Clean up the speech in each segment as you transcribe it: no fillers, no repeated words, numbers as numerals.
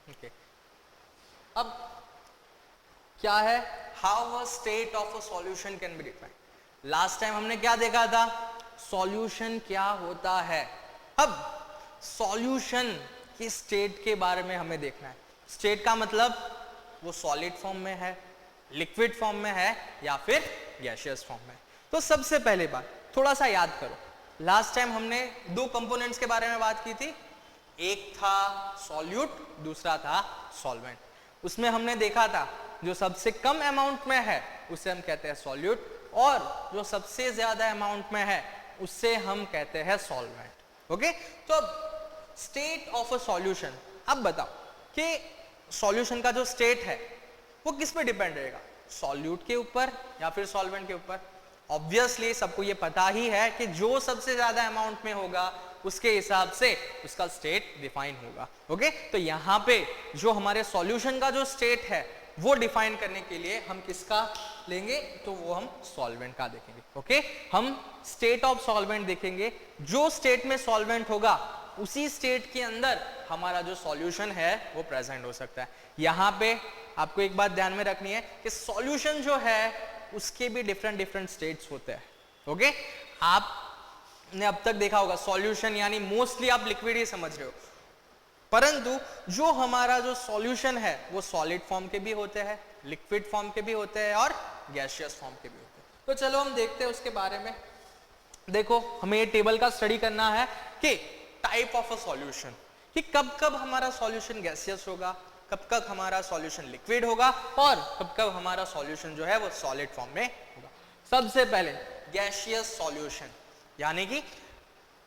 Okay, अब क्या है, how a state of a solution can be defined. Last time हमने क्या देखा था, सॉल्यूशन क्या होता है। अब सॉल्यूशन की स्टेट के बारे में हमें देखना है। स्टेट का मतलब वो सॉलिड फॉर्म में है, लिक्विड फॉर्म में है, या फिर गैसियस फॉर्म में। तो सबसे पहले बात थोड़ा सा याद करो, लास्ट टाइम हमने दो कंपोनेंट्स के बारे में बात की थी, एक था सॉल्यूट, दूसरा था सॉल्वेंट। उसमें हमने देखा था जो सबसे कम अमाउंट में है उसे हम कहते हैं सॉल्यूट, और जो सबसे ज्यादा अमाउंट में है उससे हम कहते हैं सॉल्वेंट। ओके, तो अब स्टेट ऑफ अ सॉल्यूशन, अब बताओ कि सॉल्यूशन का जो स्टेट है वो किस पे डिपेंड रहेगा, सॉल्यूट के ऊपर या फिर सॉल्वेंट के ऊपर। ऑब्वियसली सबको ये पता ही है कि जो सबसे ज्यादा अमाउंट में होगा उसके हिसाब से उसका स्टेट डिफाइन होगा। ओके, तो यहाँ पे जो हमारे सॉल्यूशन का जो स्टेट है वो डिफाइन करने के लिए हम किसका लेंगे, तो वो हम सॉल्वेंट का देखेंगे। ओके, हम स्टेट ऑफ सॉल्वेंट देखेंगे, जो स्टेट में सॉल्वेंट होगा उसी स्टेट के अंदर हमारा जो सॉल्यूशन है वो प्रेजेंट हो सकता है। यहाँ पे आपको एक बात ध्यान में रखनी है कि सॉल्यूशन जो है उसके भी डिफरेंट डिफरेंट स्टेट्स होते हैं। ओके, आपने अब तक देखा होगा सॉल्यूशन यानी मोस्टली आप लिक्विड ही समझ रहे हो, परंतु जो हमारा जो सॉल्यूशन है वो सॉलिड फॉर्म के भी होते हैं, लिक्विड फॉर्म के भी होते हैं और गैसियस फॉर्म के भी होते हैं। तो चलो हम देखते हैं उसके बारे में। देखो, हमें ये टेबल का स्टडी करना है कि टाइप ऑफ अ सॉल्यूशन, कि कब कब हमारा सॉल्यूशन गैसियस होगा, कब कब हमारा सॉल्यूशन लिक्विड होगा, और कब कब हमारा सॉल्यूशन जो है वो सॉलिड फॉर्म में होगा। सबसे पहले गैसियस सॉल्यूशन, यानी कि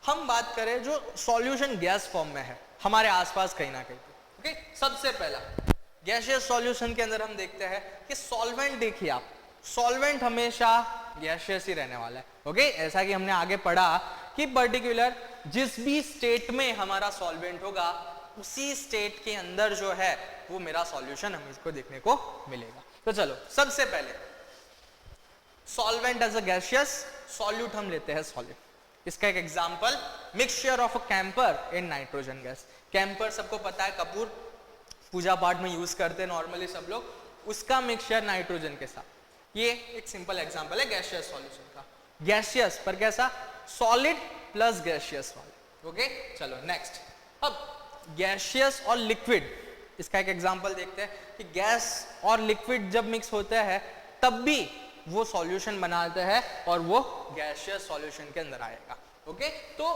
हम बात करें जो सॉल्यूशन गैस फॉर्म में है हमारे आसपास कहीं ना कहीं। ओके, सबसे पहला गैसियस सॉल्यूशन के अंदर हम देखते हैं कि सॉल्वेंट, देखिए आप, सॉल्वेंट हमेशा गैसियस ही रहने वाला है। ओके, ऐसा कि हमने आगे पढ़ा कि पर्टिकुलर जिस भी स्टेट में हमारा सॉल्वेंट होगा उसी स्टेट के अंदर जो है वो मेरा सॉल्यूशन हमें इसको देखने को मिलेगा। तो चलो, सबसे पहले solvent as a gaseous, solute हम लेते हैं सॉलिड। इसका एक example, mixture of a camphor in nitrogen gas. Camphor सबको पता है, कपूर पूजा पाठ में यूज करते हैं नॉर्मली सब लोग, उसका मिक्सचर नाइट्रोजन के साथ। ये एक सिंपल एग्जांपल है गैसियस सॉल्यूशन का। गैसियस पर कैसा, सॉलिड प्लस गैसियस वाला। ओके, चलो नेक्स्ट। अब गैसियस और लिक्विड, इसका एक एग्जांपल देखते हैं कि गैस और लिक्विड जब मिक्स होता है तब भी वो सॉल्यूशन बनाते हैं और वो गैसियस सॉल्यूशन के अंदर आएगा। ओके, तो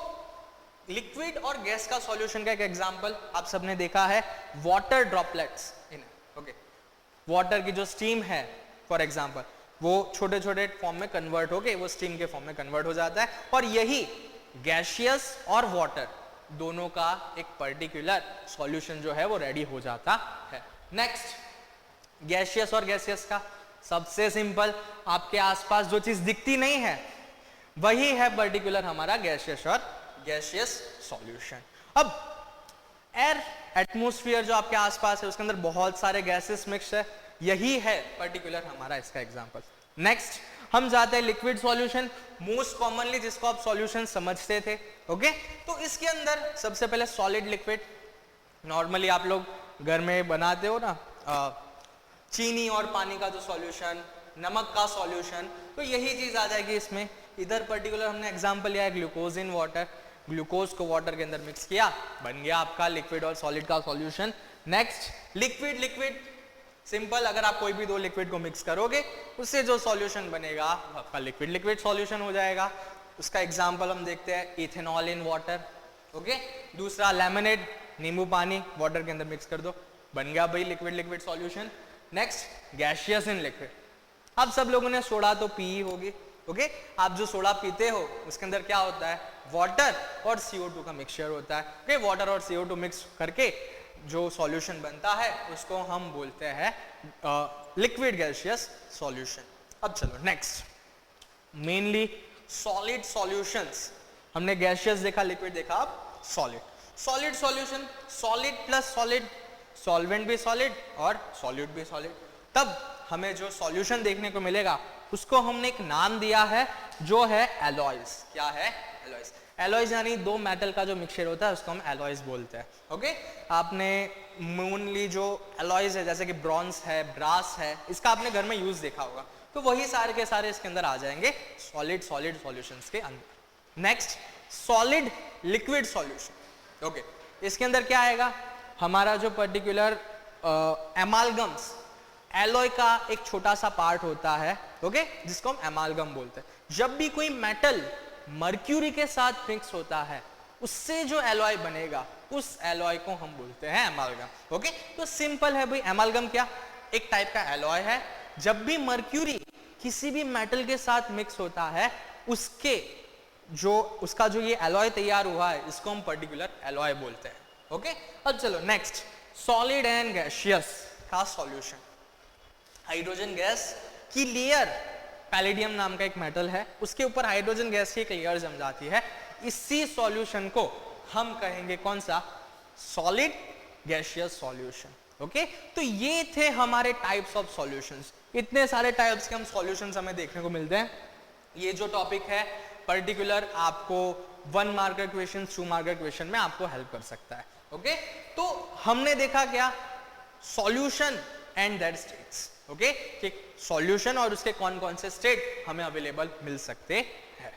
लिक्विड और गैस का सॉल्यूशन का एक एग्जांपल आप सबने देखा है, वाटर ड्रॉपलेट्स इन। ओके, वाटर की जो स्टीम है फॉर एग्जांपल, वो छोटे छोटे फॉर्म में कन्वर्ट होके वो स्टीम के फॉर्म में कन्वर्ट हो जाता है, और यही गैसियस और वाटर दोनों का एक पर्टिकुलर सॉल्यूशन जो है वो रेडी हो जाता है। नेक्स्ट, गैसियस और गैसियस का सबसे सिंपल, आपके आसपास जो चीज दिखती नहीं है वही है पर्टिकुलर हमारा गैसियस और गैसियस सॉल्यूशन। अब एयर, एटमॉस्फेयर जो आपके आसपास है उसके अंदर बहुत सारे गैसेस मिक्स है, यही है पर्टिकुलर हमारा इसका एग्जांपल। नेक्स्ट हम जाते हैं लिक्विड सॉल्यूशन, मोस्ट कॉमनली जिसको आप सॉल्यूशन समझते थे। ओके, तो इसके अंदर सबसे पहले सॉलिड लिक्विड, नॉर्मली आप लोग घर में बनाते हो ना, चीनी और पानी का जो सॉल्यूशन, नमक का सॉल्यूशन, तो यही चीज आ जाएगी इसमें। इधर पर्टिकुलर हमने एग्जांपल लिया है ग्लूकोज इन वाटर, ग्लूकोज को वाटर के अंदर मिक्स किया, बन गया आपका लिक्विड और सॉलिड का solution. Next liquid, liquid simple, अगर आप कोई भी दो लिक्विड को मिक्स करोगे उससे जो सॉल्यूशन बनेगा आपका लिक्विड लिक्विड सॉल्यूशन हो जाएगा। उसका एग्जांपल हम देखते हैं इथेनॉल इन वाटर। ओके, दूसरा लेमनेड, नींबू पानी वाटर के अंदर मिक्स कर दो, बन गया भाई liquid liquid solution. Next gaseous in liquid, अब सब लोगों ने सोडा तो पी ही होगी। ओके, आप जो सोडा पीते हो उसके अंदर क्या होता है, वाटर और CO2 का मिक्सचर होता है। ओके, वाटर और CO2 मिक्स करके जो सॉल्यूशन बनता है उसको हम बोलते हैं लिक्विड गैसियस सॉल्यूशन। अब चलो नेक्स्ट, मेनली सॉलिड सॉल्यूशंस, हमने गैसियस देखा, लिक्विड देखा, अब solid. Solid solution, solid plus solid, solvent भी सॉलिड और सॉल्यूट भी सॉलिड। तब हमें जो सॉल्यूशन देखने को मिलेगा उसको हमने एक नाम दिया है जो है एलॉयज। क्या है, एलॉयज। एलॉयज यानी दो मेटल का जो मिक्सचर होता है उसको हम एलॉयज बोलते हैं। ओके, आपने मेनली जो अलॉयज है जैसे कि ब्रॉन्ज है, ब्रास है, इसका आपने घर में यूज देखा होगा, तो वही सारे के सारे इसके अंदर आ जाएंगे सॉलिड सॉल्यूशंस के अंदर। Next solid liquid solution. Okay, इसके अंदर क्या आएगा, हमारा जो पर्टिकुलर एमालगम्स, एलॉय का एक छोटा सा पार्ट होता है, ओके, जिसको हम एमालगम बोलते हैं। जब भी कोई मेटल मर्क्यूरी के साथ मिक्स होता है, उससे जो एलॉय बनेगा उस एलॉय को हम बोलते हैं एमालगम। ओके, तो सिंपल है भाई, एमालगम क्या, एक टाइप का एलॉय है। जब भी मर्क्यूरी किसी भी मेटल के साथ मिक्स होता है, उसका जो ये एलॉय तैयार हुआ है, इसको हम पर्टिकुलर एलॉय बोलते हैं। ओके, अब चलो नेक्स्ट, सॉलिड एंड गैसियस का सॉल्यूशन। हाइड्रोजन गैस की लेयर, पैलेडियम नाम का एक मेटल है, उसके ऊपर हाइड्रोजन गैस की एक लेयर जम जाती है। इसी सॉल्यूशन को हम कहेंगे कौन सा, सॉलिड गैसियस सॉल्यूशन। ओके, तो ये थे हमारे टाइप्स ऑफ सॉल्यूशंस। इतने सारे टाइप्स के हम सॉल्यूशंस हमें देखने को मिलते हैं। ये जो टॉपिक है पर्टिकुलर आपको 1 मार्कर क्वेश्चन, 2 मार्कर क्वेश्चन में आपको हेल्प कर सकता है। ओके, तो हमने देखा क्या, solution and that states. Okay, कि सॉल्यूशन और उसके कौन कौन से स्टेट हमें अवेलेबल मिल सकते हैं।